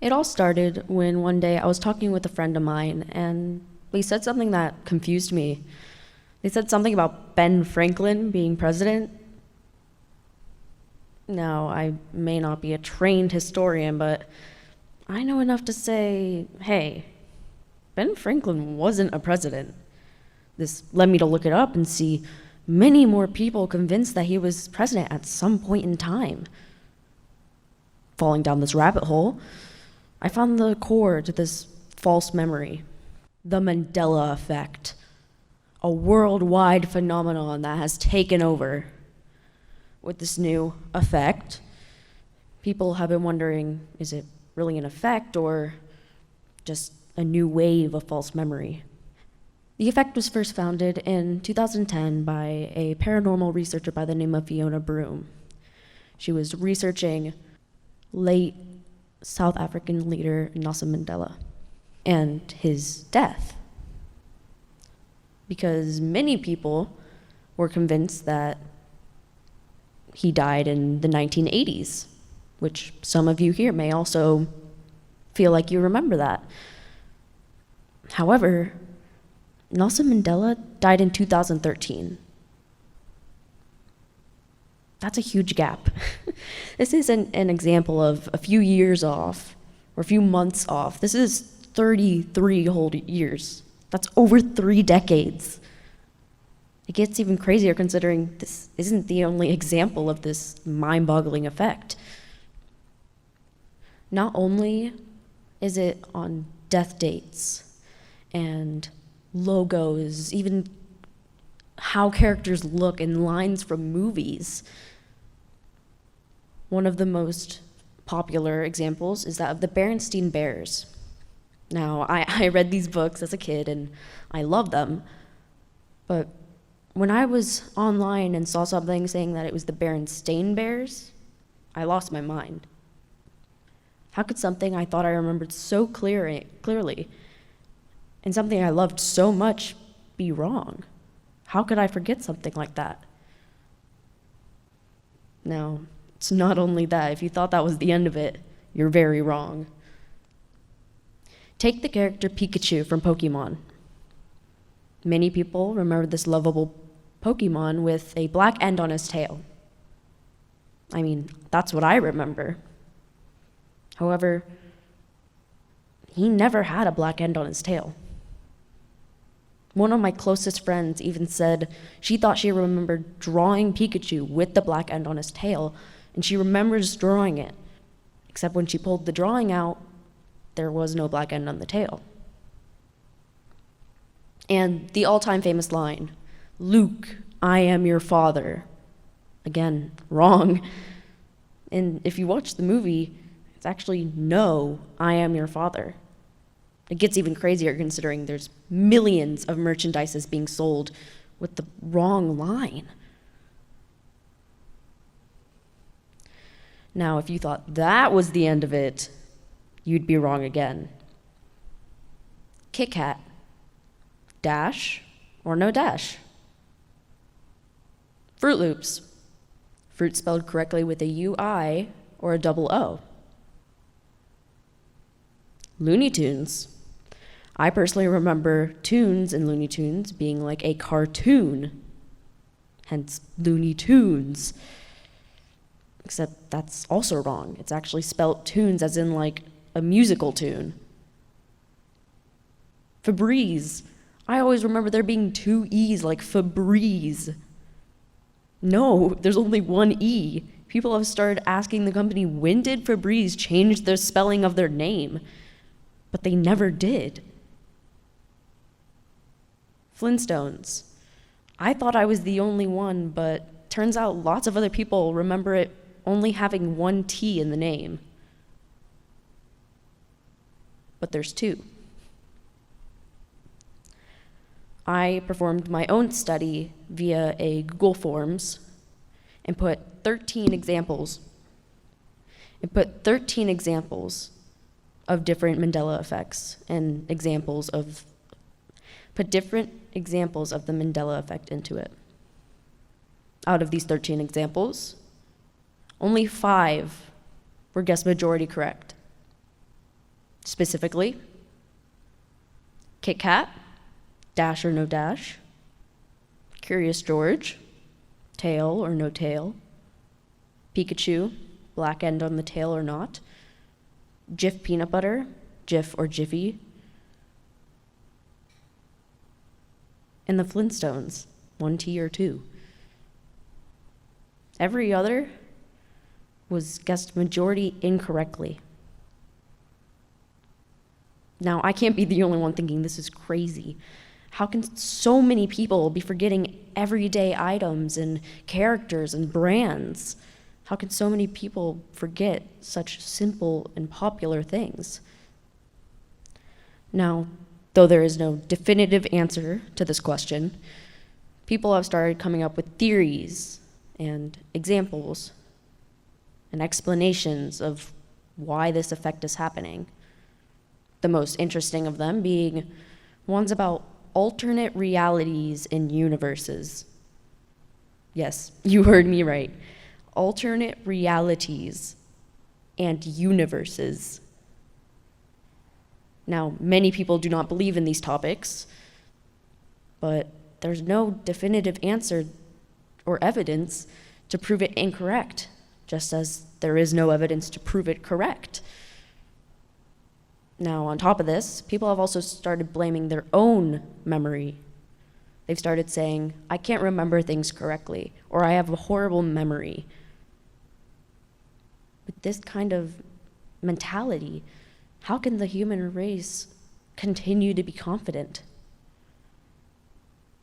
It all started when one day I was talking with a friend of mine and we said something that confused me. They said something about Ben Franklin being president. Now, I may not be a trained historian, but I know enough to say, hey, Ben Franklin wasn't a president. This led me to look it up and see many more people convinced that he was president at some point in time. Falling down this rabbit hole, I found the core to this false memory, the Mandela Effect, a worldwide phenomenon that has taken over. With this new effect, people have been wondering, is it really an effect or just a new wave of false memory? The effect was first founded in 2010 by a paranormal researcher by the name of Fiona Broom. She was researching late South African leader Nelson Mandela and his death, because many people were convinced that he died in the 1980s, which some of you here may also feel like you remember that. However, Nelson Mandela died in 2013. That's a huge gap. This is an example of a few years off, or a few months off. This is 33 whole years. That's over 3 decades. It gets even crazier considering this isn't the only example of this mind-boggling effect. Not only is it on death dates and logos, even how characters look in lines from movies. One of the most popular examples is that of the Berenstain Bears. Now, I read these books as a kid and I love them, but when I was online and saw something saying that it was the Berenstain Bears, I lost my mind. How could something I thought I remembered so clearly and something I loved so much be wrong? How could I forget something like that? Now, it's not only that. If you thought that was the end of it, you're very wrong. Take the character Pikachu from Pokemon. Many people remember this lovable Pokemon with a black end on his tail. I mean, that's what I remember. However, he never had a black end on his tail. One of my closest friends even said she thought she remembered drawing Pikachu with the black end on his tail, and she remembers drawing it, except when she pulled the drawing out, there was no black end on the tail. And the all-time famous line, "Luke, I am your father." Again, wrong. And if you watch the movie, it's actually, "No, I am your father." It gets even crazier considering there's millions of merchandises being sold with the wrong line. Now, if you thought that was the end of it, you'd be wrong again. Kit Kat. Dash or no dash? Fruit Loops. Fruit spelled correctly with a U-I or a double O. Looney Tunes. I personally remember tunes in Looney Tunes being like a cartoon, hence Looney Tunes. Except that's also wrong. It's actually spelt tunes as in like a musical tune. Febreze. I always remember there being 2 E's like Febreze. No, there's only 1 E. People have started asking the company, when did Febreze change the spelling of their name? But they never did. Flintstones. I thought I was the only one, but turns out lots of other people remember it only having 1 T in the name. But there's 2. I performed my own study via a Google Forms and put 13 examples of different Mandela effects and put different examples of the Mandela effect into it. Out of these 13 examples, only 5 were guessed majority correct. Specifically, Kit Kat, dash or no dash, Curious George, tail or no tail, Pikachu, black end on the tail or not, Jif peanut butter, Jif or Jiffy, and the Flintstones, 1T or 2. Every other was guessed majority incorrectly. Now, I can't be the only one thinking this is crazy. How can so many people be forgetting everyday items and characters and brands? How can so many people forget such simple and popular things? Now, though there is no definitive answer to this question, people have started coming up with theories and examples and explanations of why this effect is happening. The most interesting of them being ones about alternate realities in universes. Yes, you heard me right. Alternate realities and universes. Now, many people do not believe in these topics, but there's no definitive answer or evidence to prove it incorrect, just as there is no evidence to prove it correct. Now, on top of this, people have also started blaming their own memory. They've started saying, I can't remember things correctly, or I have a horrible memory. With this kind of mentality, how can the human race continue to be confident?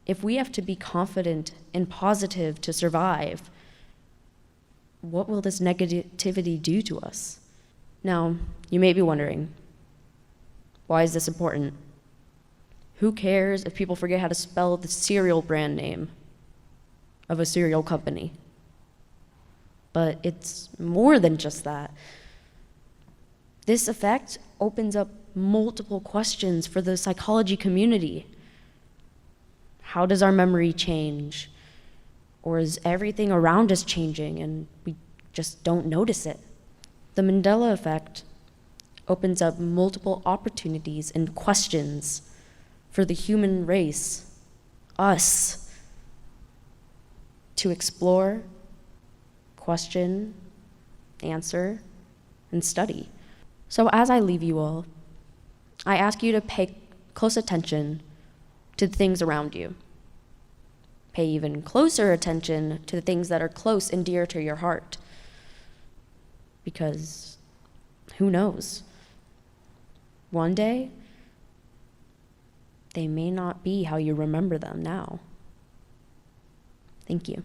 If we have to be confident and positive to survive, what will this negativity do to us? Now, you may be wondering, why is this important? Who cares if people forget how to spell the cereal brand name of a cereal company? But it's more than just that. This effect opens up multiple questions for the psychology community. How does our memory change? Or is everything around us changing and we just don't notice it? The Mandela Effect opens up multiple opportunities and questions for the human race, us, to explore, question, answer, and study. So as I leave you all, I ask you to pay close attention to the things around you. Pay even closer attention to the things that are close and dear to your heart. Because who knows? One day, they may not be how you remember them now. Thank you.